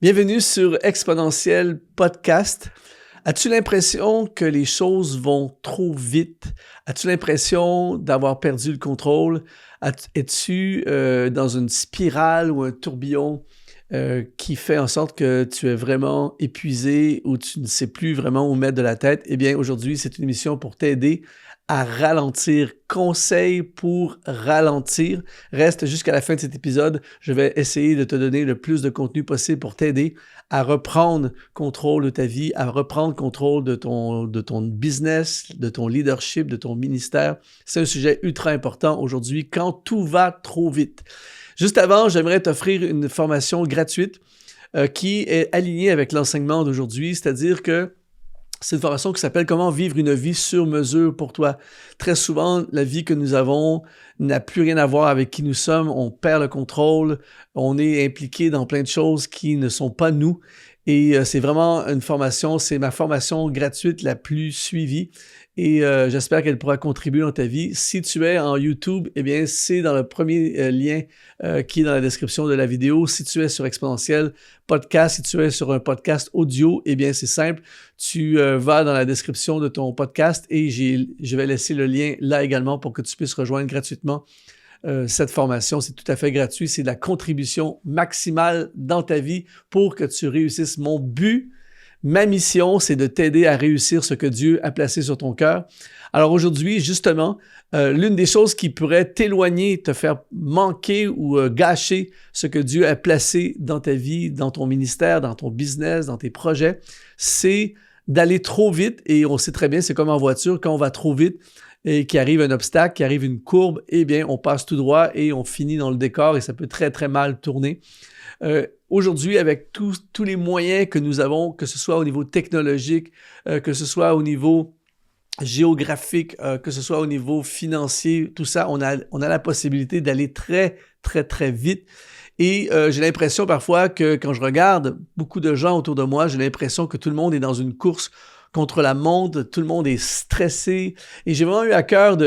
Bienvenue sur Exponentiel Podcast. As-tu l'impression que les choses vont trop vite? As-tu l'impression d'avoir perdu le contrôle? Es-tu dans une spirale ou un tourbillon qui fait en sorte que tu es vraiment épuisé ou tu ne sais plus vraiment où mettre de la tête? Eh bien, aujourd'hui, c'est une émission pour t'aider à ralentir. Conseil pour ralentir. Reste jusqu'à la fin de cet épisode. Je vais essayer de te donner le plus de contenu possible pour t'aider à reprendre contrôle de ta vie, à reprendre contrôle de ton business, de ton leadership, de ton ministère. C'est un sujet ultra important aujourd'hui quand tout va trop vite. Juste avant, j'aimerais t'offrir une formation gratuite qui est alignée avec l'enseignement d'aujourd'hui, c'est-à-dire que c'est une formation qui s'appelle « Comment vivre une vie sur mesure pour toi ». Très souvent, la vie que nous avons n'a plus rien à voir avec qui nous sommes. On perd le contrôle. On est impliqué dans plein de choses qui ne sont pas nous. Et c'est vraiment une formation, c'est ma formation gratuite la plus suivie. Et j'espère qu'elle pourra contribuer dans ta vie. Si tu es en YouTube, eh bien, c'est dans le premier lien qui est dans la description de la vidéo. Si tu es sur Exponentiel Podcast, si tu es sur un podcast audio, eh bien, c'est simple. Tu vas dans la description de ton podcast et je vais laisser le lien là également pour que tu puisses rejoindre gratuitement cette formation. C'est tout à fait gratuit. C'est de la contribution maximale dans ta vie pour que tu réussisses. Mon but, ma mission, c'est de t'aider à réussir ce que Dieu a placé sur ton cœur. Alors aujourd'hui, justement, l'une des choses qui pourrait t'éloigner, te faire manquer ou gâcher ce que Dieu a placé dans ta vie, dans ton ministère, dans ton business, dans tes projets, c'est d'aller trop vite. Et on sait très bien, c'est comme en voiture, quand on va trop vite et qu'il arrive un obstacle, qu'il arrive une courbe, eh bien, on passe tout droit et on finit dans le décor et ça peut très, très mal tourner. Aujourd'hui, avec tous les moyens que nous avons, que ce soit au niveau technologique, que ce soit au niveau géographique, que ce soit au niveau financier, tout ça, on a la possibilité d'aller très, très, très vite. Et j'ai l'impression parfois que quand je regarde beaucoup de gens autour de moi, j'ai l'impression que tout le monde est dans une course contre la montre, tout le monde est stressé. Et j'ai vraiment eu à cœur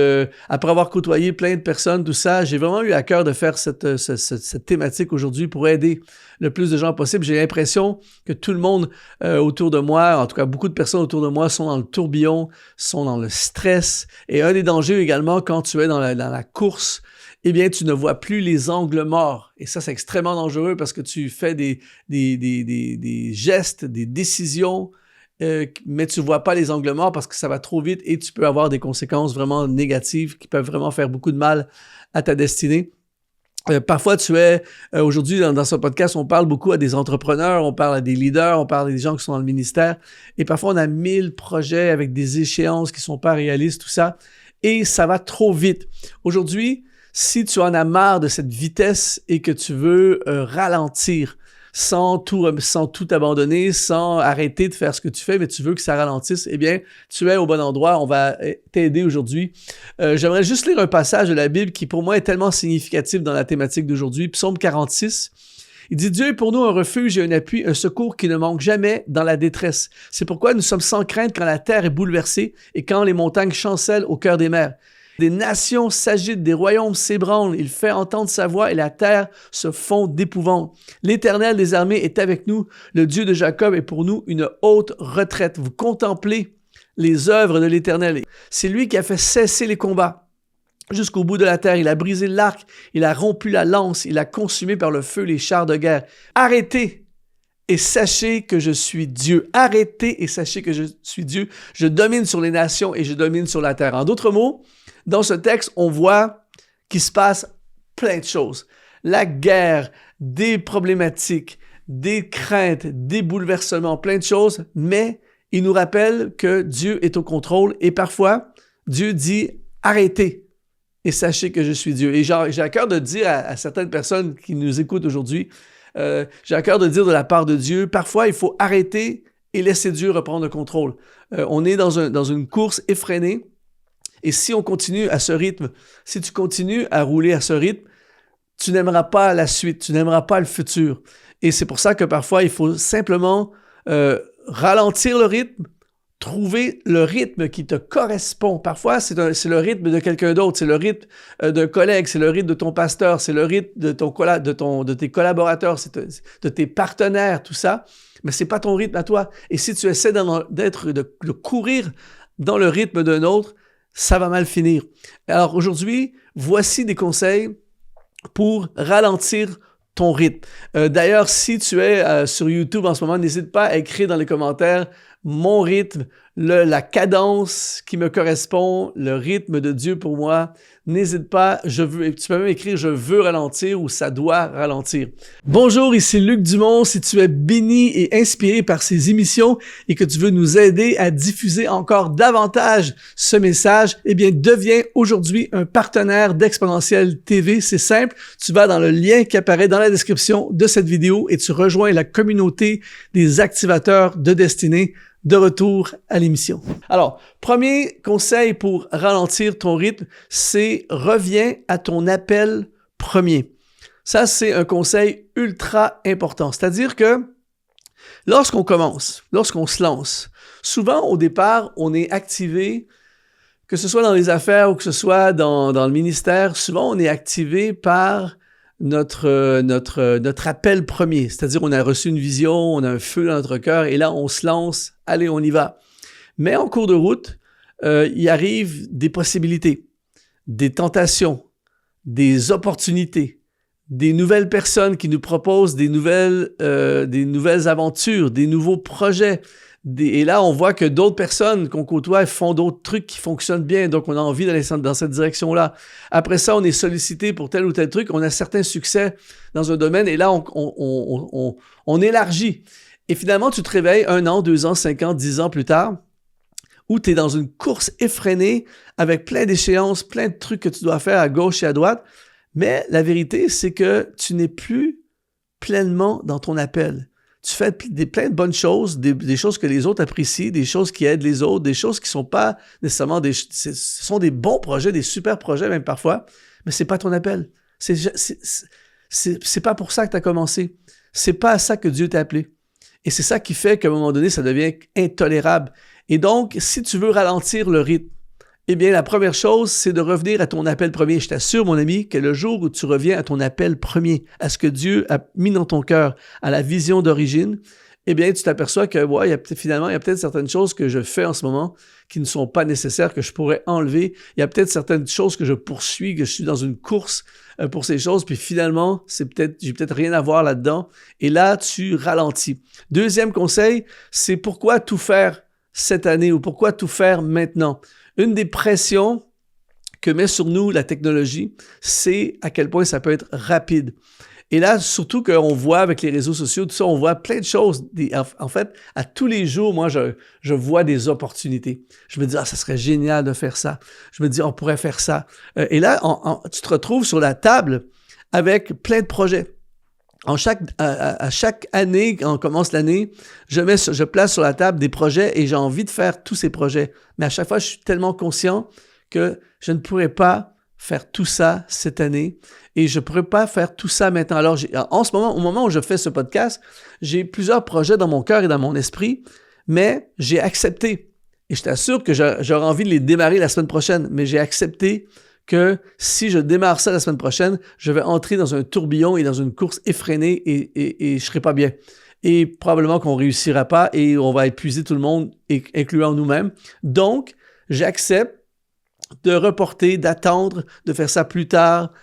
après avoir côtoyé plein de personnes, tout ça, j'ai vraiment eu à cœur de faire cette thématique aujourd'hui pour aider le plus de gens possible. J'ai l'impression que tout le monde autour de moi, en tout cas beaucoup de personnes autour de moi, sont dans le tourbillon, sont dans le stress. Et un des dangers également, quand tu es dans la course, eh bien, tu ne vois plus les angles morts. Et ça, c'est extrêmement dangereux parce que tu fais des gestes, des décisions, mais tu ne vois pas les angles morts parce que ça va trop vite et tu peux avoir des conséquences vraiment négatives qui peuvent vraiment faire beaucoup de mal à ta destinée. Parfois, aujourd'hui, dans ce podcast, on parle beaucoup à des entrepreneurs, on parle à des leaders, on parle à des gens qui sont dans le ministère. Et parfois, on a 1000 projets avec des échéances qui ne sont pas réalistes, tout ça. Et ça va trop vite. Aujourd'hui, si tu en as marre de cette vitesse et que tu veux ralentir, sans tout abandonner, sans arrêter de faire ce que tu fais, mais tu veux que ça ralentisse, eh bien, tu es au bon endroit. On va t'aider aujourd'hui. J'aimerais juste lire un passage de la Bible qui, pour moi, est tellement significatif dans la thématique d'aujourd'hui. Psaume 46. Il dit « Dieu est pour nous un refuge et un appui, un secours qui ne manque jamais dans la détresse. C'est pourquoi nous sommes sans crainte quand la terre est bouleversée et quand les montagnes chancellent au cœur des mers. Des nations s'agitent, des royaumes s'ébranlent, il fait entendre sa voix et la terre se fond d'épouvante. L'Éternel des armées est avec nous, le Dieu de Jacob est pour nous une haute retraite. » Vous contemplez les œuvres de l'Éternel. C'est lui qui a fait cesser les combats jusqu'au bout de la terre. Il a brisé l'arc, il a rompu la lance, il a consumé par le feu les chars de guerre. Arrêtez et sachez que je suis Dieu. Arrêtez et sachez que je suis Dieu. Je domine sur les nations et je domine sur la terre. En d'autres mots, dans ce texte, on voit qu'il se passe plein de choses. La guerre, des problématiques, des craintes, des bouleversements, plein de choses, mais il nous rappelle que Dieu est au contrôle et parfois, Dieu dit « arrêtez et sachez que je suis Dieu ». Et j'ai à cœur de dire à certaines personnes qui nous écoutent aujourd'hui, j'ai à cœur de dire de la part de Dieu, parfois il faut arrêter et laisser Dieu reprendre le contrôle. On est dans une course effrénée. Et si on continue à ce rythme, si tu continues à rouler à ce rythme, tu n'aimeras pas la suite, tu n'aimeras pas le futur. Et c'est pour ça que parfois, il faut simplement ralentir le rythme, trouver le rythme qui te correspond. Parfois, c'est le rythme de quelqu'un d'autre, c'est le rythme d'un collègue, c'est le rythme de ton pasteur, c'est le rythme de tes collaborateurs, de tes partenaires, tout ça. Mais c'est pas ton rythme à toi. Et si tu essaies de courir dans le rythme d'un autre, ça va mal finir. Alors aujourd'hui, voici des conseils pour ralentir ton rythme. D'ailleurs, si tu es sur YouTube en ce moment, n'hésite pas à écrire dans les commentaires mon rythme, la cadence qui me correspond, le rythme de Dieu pour moi. N'hésite pas, tu peux même écrire « Je veux ralentir » ou « Ça doit ralentir ». Bonjour, ici Luc Dumont. Si tu es béni et inspiré par ces émissions et que tu veux nous aider à diffuser encore davantage ce message, eh bien, deviens aujourd'hui un partenaire d'Exponentiel TV. C'est simple, tu vas dans le lien qui apparaît dans la description de cette vidéo et tu rejoins la communauté des activateurs de destinée. De retour à l'émission. Alors, premier conseil pour ralentir ton rythme, c'est reviens à ton appel premier. Ça, c'est un conseil ultra important. C'est-à-dire que lorsqu'on commence, lorsqu'on se lance, souvent au départ, on est activé, que ce soit dans les affaires ou que ce soit dans le ministère, souvent on est activé par notre appel premier, c'est-à-dire on a reçu une vision, on a un feu dans notre cœur et là on se lance, allez on y va. Mais en cours de route, il arrive des possibilités, des tentations, des opportunités, des nouvelles personnes qui nous proposent des nouvelles aventures, des nouveaux projets. Et là, on voit que d'autres personnes qu'on côtoie font d'autres trucs qui fonctionnent bien, donc on a envie d'aller dans cette direction-là. Après ça, on est sollicité pour tel ou tel truc, on a certains succès dans un domaine, et là, on élargit. Et finalement, tu te réveilles 1 an, 2 ans, 5 ans, 10 ans plus tard, où tu es dans une course effrénée, avec plein d'échéances, plein de trucs que tu dois faire à gauche et à droite, mais la vérité, c'est que tu n'es plus pleinement dans ton appel. Tu fais plein de bonnes choses, des choses que les autres apprécient, des choses qui aident les autres, des choses qui ne sont pas nécessairement ce sont des bons projets, des super projets même parfois, mais ce n'est pas ton appel. C'est pas pour ça que tu as commencé. C'est pas à ça que Dieu t'a appelé. Et c'est ça qui fait qu'à un moment donné, ça devient intolérable. Et donc, si tu veux ralentir le rythme, eh bien, la première chose, c'est de revenir à ton appel premier. Je t'assure, mon ami, que le jour où tu reviens à ton appel premier, à ce que Dieu a mis dans ton cœur, à la vision d'origine, eh bien, tu t'aperçois que, il y a peut-être certaines choses que je fais en ce moment qui ne sont pas nécessaires, que je pourrais enlever. Il y a peut-être certaines choses que je poursuis, que je suis dans une course pour ces choses, puis finalement, j'ai peut-être rien à voir là-dedans. Et là, tu ralentis. Deuxième conseil, c'est pourquoi tout faire cette année ou pourquoi tout faire maintenant? Une des pressions que met sur nous la technologie, c'est à quel point ça peut être rapide. Et là, surtout qu'on voit avec les réseaux sociaux, tout ça, on voit plein de choses. En fait, à tous les jours, moi, je vois des opportunités. Je me dis, ça serait génial de faire ça. Je me dis, on pourrait faire ça. Et là, tu te retrouves sur la table avec plein de projets. À chaque année, quand on commence l'année, je place sur la table des projets et j'ai envie de faire tous ces projets. Mais à chaque fois, je suis tellement conscient que je ne pourrais pas faire tout ça cette année et je ne pourrais pas faire tout ça maintenant. Alors, en ce moment, au moment où je fais ce podcast, j'ai plusieurs projets dans mon cœur et dans mon esprit, mais j'ai accepté. Et je t'assure que j'aurais envie de les démarrer la semaine prochaine, mais j'ai accepté que si je démarre ça la semaine prochaine, je vais entrer dans un tourbillon et dans une course effrénée et je ne serai pas bien. Et probablement qu'on ne réussira pas et on va épuiser tout le monde, incluant nous-mêmes. Donc, j'accepte de reporter, d'attendre, de faire ça plus tard.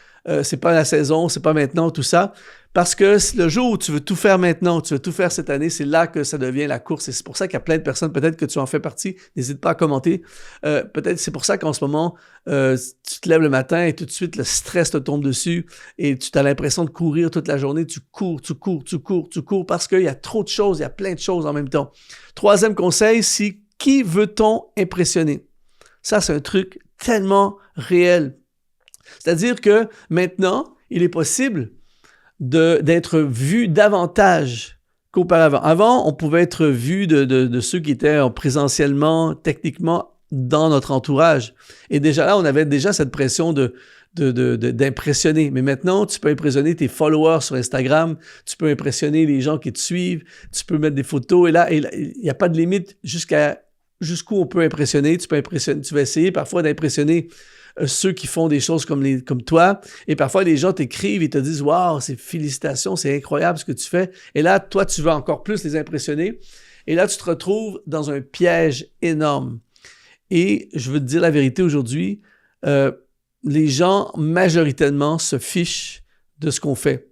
C'est pas la saison, c'est pas maintenant, tout ça. Parce que le jour où tu veux tout faire maintenant, tu veux tout faire cette année, c'est là que ça devient la course. Et c'est pour ça qu'il y a plein de personnes, peut-être que tu en fais partie, n'hésite pas à commenter. Peut-être c'est pour ça qu'en ce moment, tu te lèves le matin et tout de suite, le stress te tombe dessus et tu as l'impression de courir toute la journée. Tu cours parce qu'il y a trop de choses, il y a plein de choses en même temps. Troisième conseil, c'est qui veut-on impressionner? Ça, c'est un truc tellement réel. C'est-à-dire que maintenant, il est possible d'être vu davantage qu'auparavant. Avant, on pouvait être vu de ceux qui étaient présentiellement, techniquement, dans notre entourage. Et déjà là, on avait déjà cette pression d'impressionner. Mais maintenant, tu peux impressionner tes followers sur Instagram, tu peux impressionner les gens qui te suivent, tu peux mettre des photos, et là, il n'y a pas de limite jusqu'à jusqu'où on peut impressionner. Tu vas essayer parfois d'impressionner ceux qui font des choses comme toi. Et parfois, les gens t'écrivent et te disent « Wow, félicitations, c'est incroyable ce que tu fais. » Et là, toi, tu veux encore plus les impressionner. Et là, tu te retrouves dans un piège énorme. Et je veux te dire la vérité aujourd'hui, les gens majoritairement se fichent de ce qu'on fait.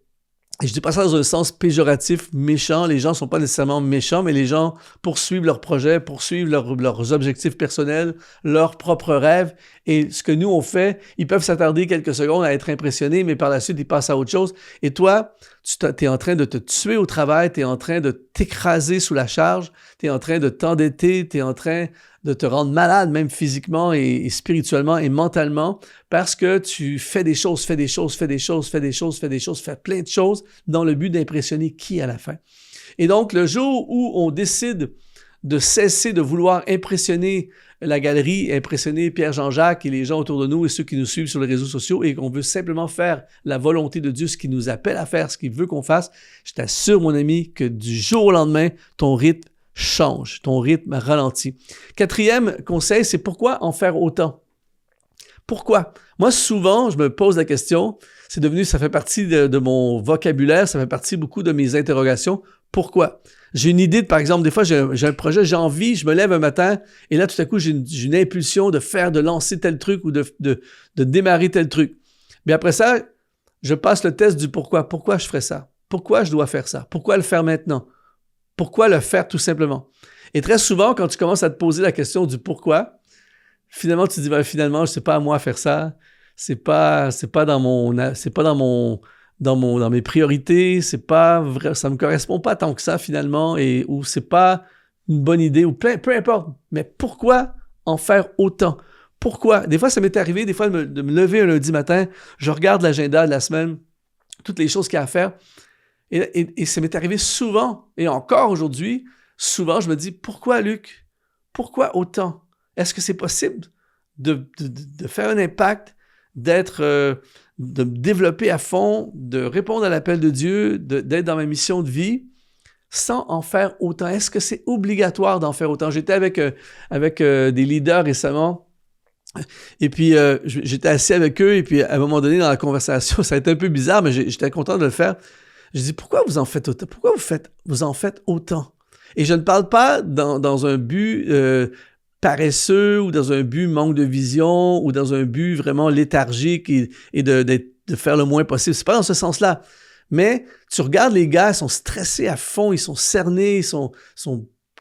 Et je dis pas ça dans un sens péjoratif, méchant. Les gens sont pas nécessairement méchants, mais les gens poursuivent leurs projets, poursuivent leurs objectifs personnels, leurs propres rêves. Et ce que nous, on fait, ils peuvent s'attarder quelques secondes à être impressionnés, mais par la suite, ils passent à autre chose. Et toi, tu es en train de te tuer au travail, tu es en train de t'écraser sous la charge, tu es en train de t'endetter, tu es en train de te rendre malade, même physiquement et spirituellement et mentalement, parce que tu fais des choses, fais plein de choses dans le but d'impressionner qui à la fin. Et donc, le jour où on décide de cesser de vouloir impressionner la galerie, impressionner Pierre-Jean-Jacques et les gens autour de nous et ceux qui nous suivent sur les réseaux sociaux et qu'on veut simplement faire la volonté de Dieu, ce qu'il nous appelle à faire, ce qu'il veut qu'on fasse, je t'assure, mon ami, que du jour au lendemain, ton rythme change, ton rythme ralentit. Quatrième conseil, c'est pourquoi en faire autant? Pourquoi? Moi, souvent, je me pose la question, ça fait partie de mon vocabulaire, ça fait partie beaucoup de mes interrogations. Pourquoi? J'ai une idée, par exemple, des fois, j'ai un projet, j'ai envie, je me lève un matin, et là, tout à coup, j'ai une impulsion de lancer tel truc ou de démarrer tel truc. Mais après ça, je passe le test du pourquoi. Pourquoi je ferais ça? Pourquoi je dois faire ça? Pourquoi le faire maintenant? Pourquoi le faire tout simplement? Et très souvent, quand tu commences à te poser la question du pourquoi, finalement, tu te dis, finalement, c'est pas à moi de faire ça. C'est pas dans mes priorités. C'est pas vrai, ça me correspond pas tant que ça finalement, ou c'est pas une bonne idée, ou peu importe. Mais pourquoi en faire autant? Pourquoi? Des fois, ça m'est arrivé, de me lever un lundi matin, je regarde l'agenda de la semaine, toutes les choses qu'il y a à faire. Et ça m'est arrivé souvent, et encore aujourd'hui, souvent, je me dis, pourquoi Luc? Pourquoi autant? Est-ce que c'est possible de faire un impact, de me développer à fond, de répondre à l'appel de Dieu, d'être dans ma mission de vie, sans en faire autant? Est-ce que c'est obligatoire d'en faire autant? J'étais avec des leaders récemment, et puis j'étais assis avec eux, et puis à un moment donné, dans la conversation, ça a été un peu bizarre, mais j'étais content de le faire. Je dis, pourquoi vous en faites autant? Pourquoi vous en faites autant? Et je ne parle pas dans un but paresseux ou dans un but manque de vision ou dans un but vraiment léthargique et de faire le moins possible. C'est pas dans ce sens-là. Mais tu regardes les gars, ils sont stressés à fond, ils sont cernés, ils sont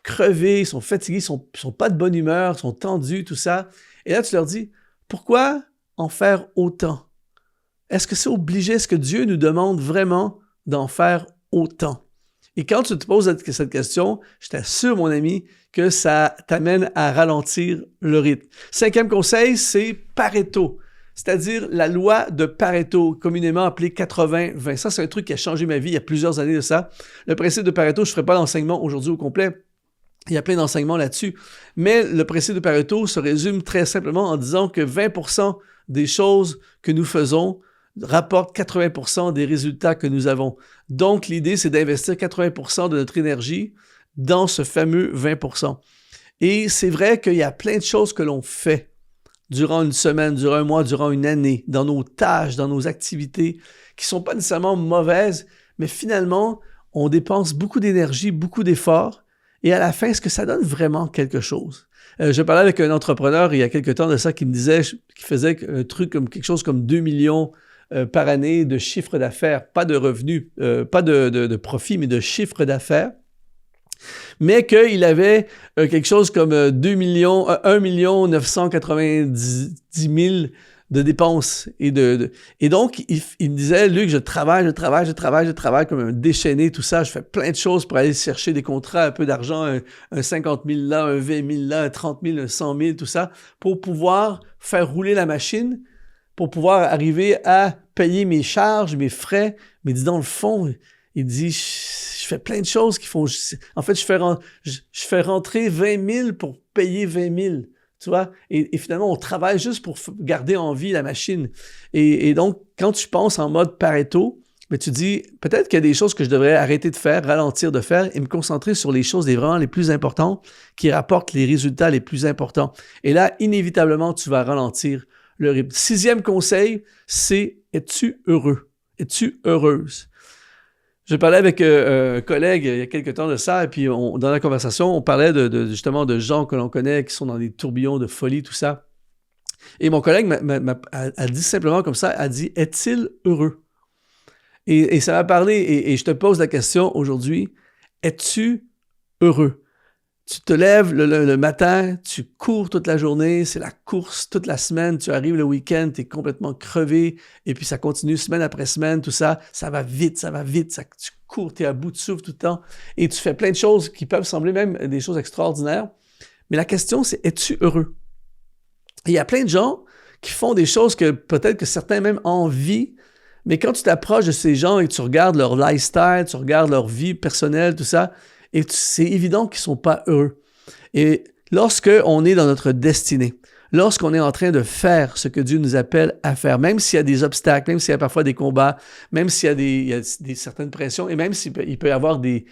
crevés, ils sont fatigués, ils sont pas de bonne humeur, ils sont tendus, tout ça. Et là, tu leur dis, pourquoi en faire autant? Est-ce que c'est obligé? Est-ce que Dieu nous demande vraiment d'en faire autant? Et quand tu te poses cette question, je t'assure, mon ami, que ça t'amène à ralentir le rythme. Cinquième conseil, c'est Pareto, c'est-à-dire la loi de Pareto, communément appelée 80-20. Ça, c'est un truc qui a changé ma vie il y a plusieurs années de ça. Le principe de Pareto, je ne ferai pas l'enseignement aujourd'hui au complet. Il y a plein d'enseignements là-dessus. Mais le principe de Pareto se résume très simplement en disant que 20% des choses que nous faisons rapporte 80% des résultats que nous avons. Donc, l'idée, c'est d'investir 80% de notre énergie dans ce fameux 20%. Et c'est vrai qu'il y a plein de choses que l'on fait durant une semaine, durant un mois, durant une année, dans nos tâches, dans nos activités, qui ne sont pas nécessairement mauvaises, mais finalement, on dépense beaucoup d'énergie, beaucoup d'efforts, et à la fin, est-ce que ça donne vraiment quelque chose? Je parlais avec un entrepreneur il y a quelque temps de ça qui me disait qu'il faisait un truc comme quelque chose comme 2 millions par année de chiffre d'affaires, pas de revenus, pas de profit, mais de chiffre d'affaires, mais qu'il avait quelque chose comme 1 990 000 de dépenses. Et donc, il me disait, Luc, je travaille comme un déchaîné, tout ça, je fais plein de choses pour aller chercher des contrats, un peu d'argent, un 50 000 là, un 20 000 là, un 30 000, un 100 000, tout ça, pour pouvoir faire rouler la machine, pour pouvoir arriver à payer mes charges, mes frais. Mais dis dans le fond, il dit, je fais plein de choses qui font... En fait, je fais rentrer 20 000 pour payer 20 000, tu vois? Et finalement, on travaille juste pour garder en vie la machine. Et donc, quand tu penses en mode Pareto, mais tu dis, peut-être qu'il y a des choses que je devrais arrêter de faire, ralentir de faire et me concentrer sur les choses vraiment les plus importantes qui rapportent les résultats les plus importants. Et là, inévitablement, tu vas ralentir le rythme. 6e conseil, c'est « Es-tu heureux? Es-tu heureuse? » Je parlais avec un collègue il y a quelques temps de ça, et puis dans la conversation, on parlait justement de gens que l'on connaît qui sont dans des tourbillons de folie, tout ça. Et mon collègue a dit simplement comme ça, a dit « Est-il heureux? » Et ça m'a parlé, et je te pose la question aujourd'hui, es-tu heureux? Tu te lèves le matin, tu cours toute la journée, c'est la course toute la semaine, tu arrives le week-end, tu es complètement crevé, et puis ça continue semaine après semaine, tout ça, ça va vite, tu cours, tu es à bout de souffle tout le temps, et tu fais plein de choses qui peuvent sembler même des choses extraordinaires. Mais la question, c'est, es-tu heureux? Et il y a plein de gens qui font des choses que peut-être que certains même envient, mais quand tu t'approches de ces gens et que tu regardes leur lifestyle, tu regardes leur vie personnelle, tout ça, et c'est évident qu'ils ne sont pas heureux. Et lorsqu'on est dans notre destinée, lorsqu'on est en train de faire ce que Dieu nous appelle à faire, même s'il y a des obstacles, même s'il y a parfois des combats, même s'il y a des certaines pressions, et même s'il peut y avoir des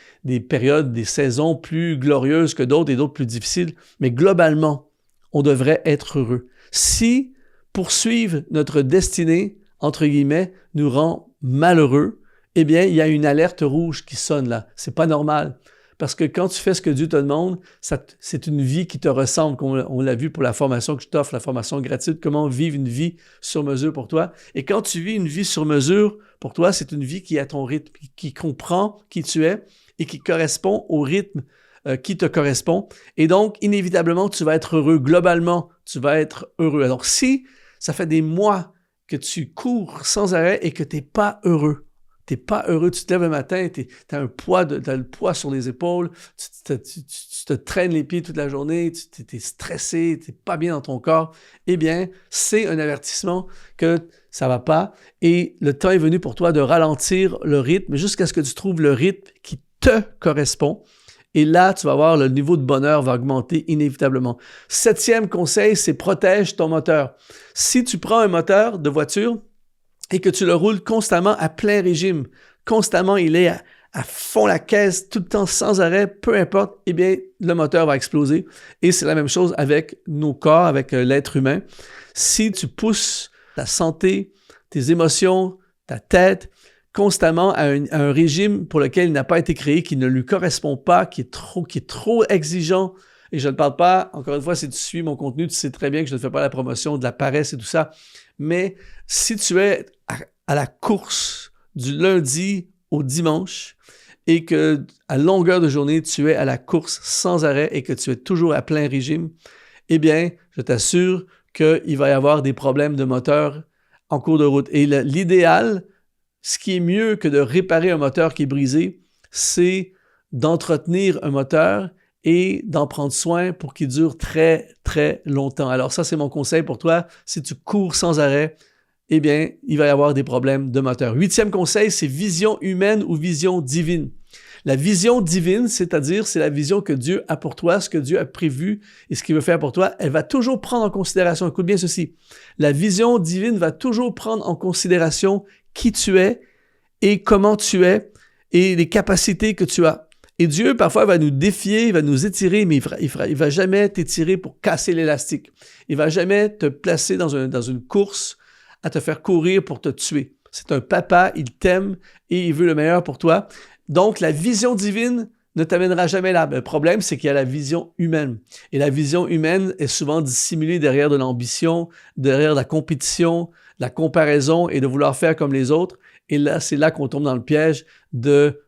périodes, des saisons plus glorieuses que d'autres et d'autres plus difficiles, mais globalement, on devrait être heureux. Si poursuivre notre destinée, entre guillemets, nous rend malheureux, eh bien, il y a une alerte rouge qui sonne là. C'est pas normal. Parce que quand tu fais ce que Dieu te demande, c'est une vie qui te ressemble, comme on l'a vu pour la formation que je t'offre, la formation gratuite, comment vivre une vie sur mesure pour toi. Et quand tu vis une vie sur mesure pour toi, c'est une vie qui est à ton rythme, qui comprend qui tu es et qui correspond au rythme qui te correspond. Et donc, inévitablement, tu vas être heureux. Globalement, tu vas être heureux. Alors, si ça fait des mois que tu cours sans arrêt et que tu n'es pas heureux, tu n'es pas heureux, tu te lèves le matin, tu as le poids sur les épaules, tu te traînes les pieds toute la journée, tu es stressé, tu n'es pas bien dans ton corps, eh bien, c'est un avertissement que ça ne va pas et le temps est venu pour toi de ralentir le rythme jusqu'à ce que tu trouves le rythme qui te correspond. Et là, tu vas voir, le niveau de bonheur va augmenter inévitablement. 7e conseil, c'est protège ton moteur. Si tu prends un moteur de voiture et que tu le roules constamment à plein régime, constamment il est à fond la caisse, tout le temps sans arrêt, peu importe, eh bien, le moteur va exploser. Et c'est la même chose avec nos corps, avec l'être humain. Si tu pousses ta santé, tes émotions, ta tête, constamment à un régime pour lequel il n'a pas été créé, qui ne lui correspond pas, qui est trop exigeant. Et je ne parle pas, encore une fois, si tu suis mon contenu, tu sais très bien que je ne fais pas la promotion de la paresse et tout ça. Mais si tu es à la course du lundi au dimanche et que à longueur de journée, tu es à la course sans arrêt et que tu es toujours à plein régime, eh bien, je t'assure qu'il va y avoir des problèmes de moteur en cours de route. Et l'idéal, ce qui est mieux que de réparer un moteur qui est brisé, c'est d'entretenir un moteur et d'en prendre soin pour qu'il dure très, très longtemps. Alors ça, c'est mon conseil pour toi. Si tu cours sans arrêt, eh bien, il va y avoir des problèmes de moteur. 8e conseil, c'est vision humaine ou vision divine. La vision divine, c'est-à-dire, c'est la vision que Dieu a pour toi, ce que Dieu a prévu et ce qu'il veut faire pour toi, elle va toujours prendre en considération, écoute bien ceci, la vision divine va toujours prendre en considération qui tu es et comment tu es et les capacités que tu as. Et Dieu, parfois, va nous défier, il va nous étirer, mais il va jamais t'étirer pour casser l'élastique. Il va jamais te placer dans une course à te faire courir pour te tuer. C'est un papa, il t'aime et il veut le meilleur pour toi. Donc, la vision divine ne t'amènera jamais là. Le problème, c'est qu'il y a la vision humaine. Et la vision humaine est souvent dissimulée derrière de l'ambition, derrière la compétition, la comparaison et de vouloir faire comme les autres. Et là, c'est là qu'on tombe dans le piège de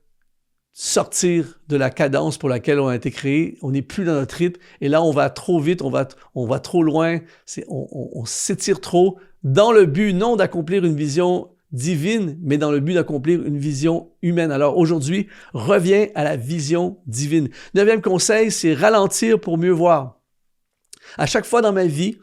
sortir de la cadence pour laquelle on a été créé. On n'est plus dans notre rythme. Et là, on va trop vite, on va trop loin. On s'étire trop dans le but non d'accomplir une vision divine, mais dans le but d'accomplir une vision humaine. Alors aujourd'hui, reviens à la vision divine. 9e conseil, c'est ralentir pour mieux voir. À chaque fois dans ma vie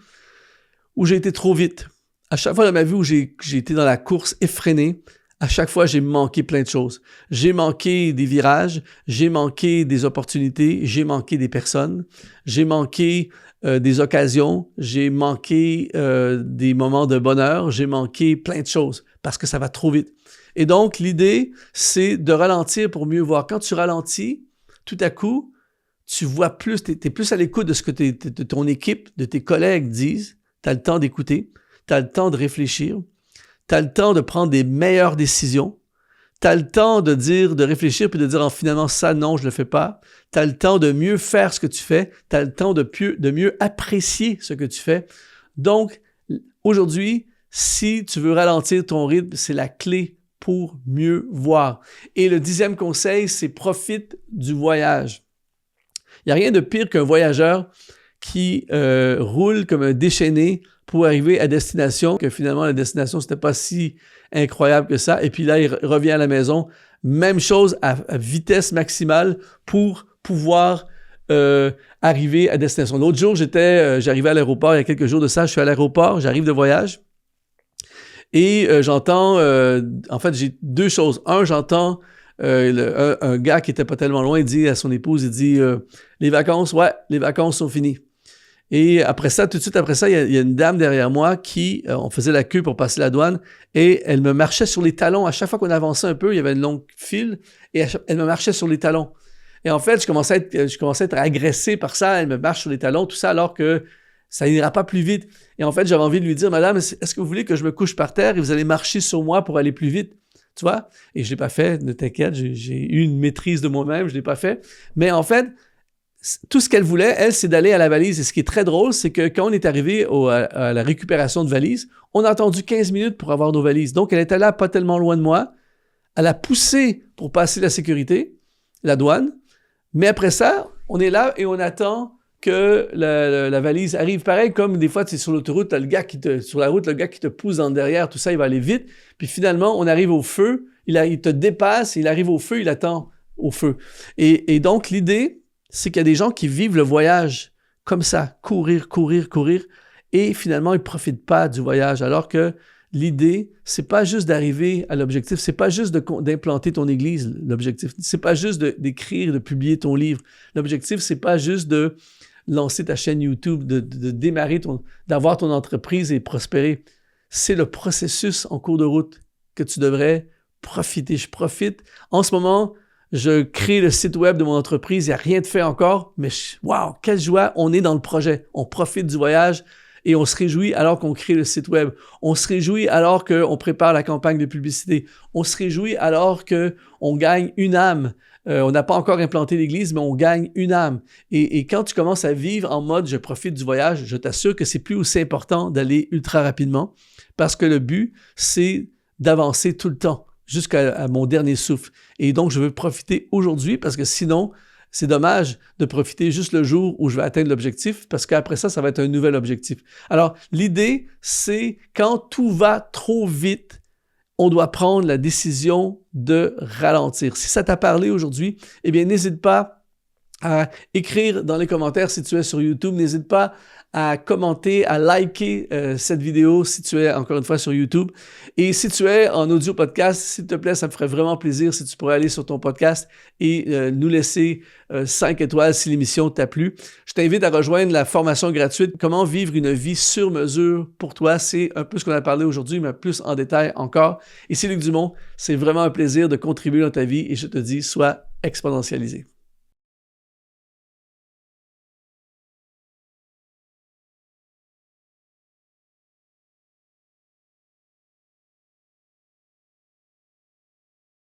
où j'ai été trop vite, à chaque fois dans ma vie où j'ai été dans la course effrénée, à chaque fois, j'ai manqué plein de choses. J'ai manqué des virages, j'ai manqué des opportunités, j'ai manqué des personnes, j'ai manqué des occasions, j'ai manqué des moments de bonheur, j'ai manqué plein de choses parce que ça va trop vite. Et donc, l'idée, c'est de ralentir pour mieux voir. Quand tu ralentis, tout à coup, tu vois plus, tu es plus à l'écoute de ce que ton équipe, de tes collègues disent. Tu as le temps d'écouter, tu as le temps de réfléchir, tu as le temps de prendre des meilleures décisions, tu as le temps de réfléchir puis de dire finalement ça, non, je ne le fais pas. Tu as le temps de mieux faire ce que tu fais, tu as le temps de mieux apprécier ce que tu fais. Donc, aujourd'hui, si tu veux ralentir ton rythme, c'est la clé pour mieux voir. Et le 10e conseil, c'est profite du voyage. Il n'y a rien de pire qu'un voyageur qui roule comme un déchaîné pour arriver à destination, que finalement la destination, c'était pas si incroyable que ça. Et puis là, il revient à la maison. Même chose à vitesse maximale pour pouvoir arriver à destination. L'autre jour, j'arrivais à l'aéroport, il y a quelques jours de ça, je suis à l'aéroport, j'arrive de voyage. Et j'entends, en fait, j'ai deux choses. Un, j'entends un gars qui était pas tellement loin, il dit à son épouse, il dit les vacances sont finies. Et après ça, tout de suite après ça, il y a une dame derrière moi qui, on faisait la queue pour passer la douane et elle me marchait sur les talons. À chaque fois qu'on avançait un peu, il y avait une longue file et elle me marchait sur les talons. Et en fait, je commençais à être agressé par ça. Elle me marche sur les talons, tout ça, alors que ça n'ira pas plus vite. Et en fait, j'avais envie de lui dire, madame, est-ce que vous voulez que je me couche par terre et vous allez marcher sur moi pour aller plus vite? Tu vois? Et je ne l'ai pas fait, ne t'inquiète, j'ai eu une maîtrise de moi-même, je ne l'ai pas fait. Mais en fait, tout ce qu'elle voulait, elle, c'est d'aller à la valise. Et ce qui est très drôle, c'est que quand on est arrivé à la récupération de valises, on a attendu 15 minutes pour avoir nos valises. Donc, elle était là, pas tellement loin de moi. Elle a poussé pour passer la sécurité, la douane. Mais après ça, on est là et on attend que la valise arrive. Pareil, comme des fois, tu es sur l'autoroute, tu as sur la route, le gars qui te pousse en derrière, tout ça, il va aller vite. Puis finalement, on arrive au feu, il te dépasse, il arrive au feu, il attend au feu. Et donc, l'idée, c'est qu'il y a des gens qui vivent le voyage comme ça, courir, et finalement, ils ne profitent pas du voyage. Alors que l'idée, c'est pas juste d'arriver à l'objectif, c'est pas juste d'implanter ton église, l'objectif. C'est pas juste d'écrire, de publier ton livre. L'objectif, c'est pas juste de lancer ta chaîne YouTube, de démarrer, d'avoir ton entreprise et prospérer. C'est le processus en cours de route que tu devrais profiter. Je profite. En ce moment, je crée le site web de mon entreprise. Il n'y a rien de fait encore, mais wow, quelle joie. On est dans le projet. On profite du voyage et on se réjouit alors qu'on crée le site web. On se réjouit alors qu'on prépare la campagne de publicité. On se réjouit alors qu'on gagne une âme. On n'a pas encore implanté l'église, mais on gagne une âme. Et quand tu commences à vivre en mode « je profite du voyage », je t'assure que c'est plus aussi important d'aller ultra rapidement parce que le but, c'est d'avancer tout le temps jusqu'à mon dernier souffle. Et donc, je veux profiter aujourd'hui parce que sinon, c'est dommage de profiter juste le jour où je vais atteindre l'objectif parce qu'après ça, ça va être un nouvel objectif. Alors, l'idée, c'est quand tout va trop vite, on doit prendre la décision de ralentir. Si ça t'a parlé aujourd'hui, eh bien, n'hésite pas à écrire dans les commentaires si tu es sur YouTube. N'hésite pas à commenter, à liker cette vidéo si tu es encore une fois sur YouTube. Et si tu es en audio podcast, s'il te plaît, ça me ferait vraiment plaisir si tu pourrais aller sur ton podcast et nous laisser 5 étoiles si l'émission t'a plu. Je t'invite à rejoindre la formation gratuite « Comment vivre une vie sur mesure pour toi ». C'est un peu ce qu'on a parlé aujourd'hui, mais plus en détail encore. Ici Luc Dumont, c'est vraiment un plaisir de contribuer dans ta vie et je te dis, sois exponentialisé.